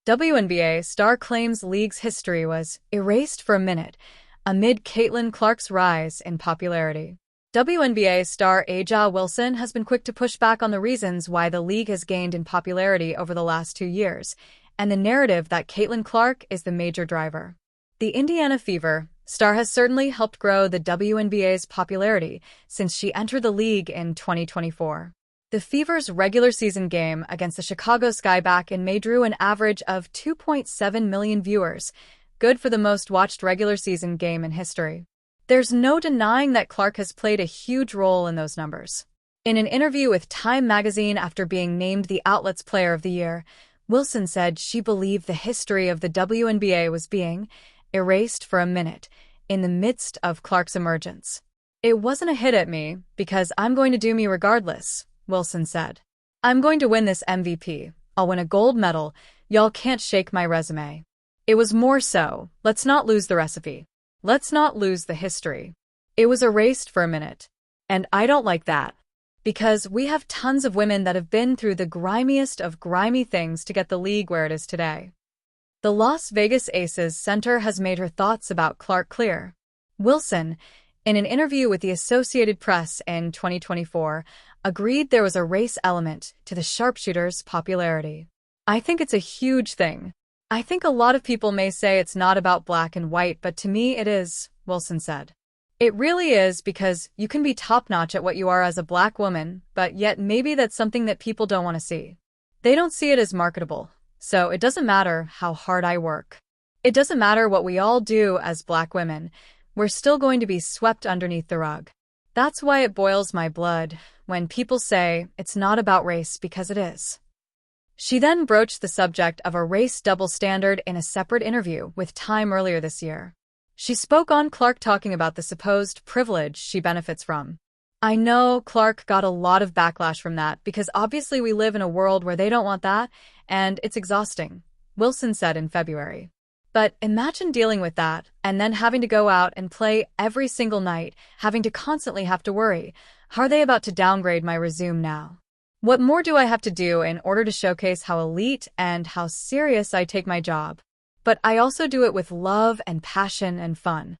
WNBA star claims league's history was erased for a minute amid Caitlin Clark's rise in popularity. WNBA star A'ja Wilson has been quick to push back on the reasons why the league has gained in popularity over the last 2 years, and the narrative that Caitlin Clark is the major driver. The Indiana Fever star has certainly helped grow the WNBA's popularity since she entered the league in 2024. The Fever's regular season game against the Chicago Sky back in May drew an average of 2.7 million viewers, good for the most watched regular season game in history. There's no denying that Clark has played a huge role in those numbers. In an interview with Time magazine after being named the outlet's Player of the Year, Wilson said she believed the history of the WNBA was being erased for a minute in the midst of Clark's emergence. "It wasn't a hit at me because I'm going to do me regardless," Wilson said. "I'm going to win this MVP. I'll win a gold medal. Y'all can't shake my resume." It was more so, let's not lose the recipe. Let's not lose the history. It was erased for a minute. And I don't like that. Because we have tons of women that have been through the grimiest of grimy things to get the league where it is today. The Las Vegas Aces center has made her thoughts about Clark clear. Wilson, in an interview with the Associated Press in 2024, agreed there was a race element to the sharpshooter's popularity. "I think it's a huge thing. I think a lot of people may say it's not about black and white, but to me it is," Wilson said. "It really is because you can be top-notch at what you are as a black woman, but yet maybe that's something that people don't want to see. They don't see it as marketable, so it doesn't matter how hard I work. It doesn't matter what we all do as black women, we're still going to be swept underneath the rug. That's why it boils my blood when people say it's not about race because it is." She then broached the subject of a race double standard in a separate interview with Time earlier this year. She spoke on Clark talking about the supposed privilege she benefits from. "I know Clark got a lot of backlash from that because obviously we live in a world where they don't want that, and it's exhausting," Wilson said in February. "But imagine dealing with that and then having to go out and play every single night, having to constantly have to worry, are they about to downgrade my resume now? What more do I have to do in order to showcase how elite and how serious I take my job? But I also do it with love and passion and fun."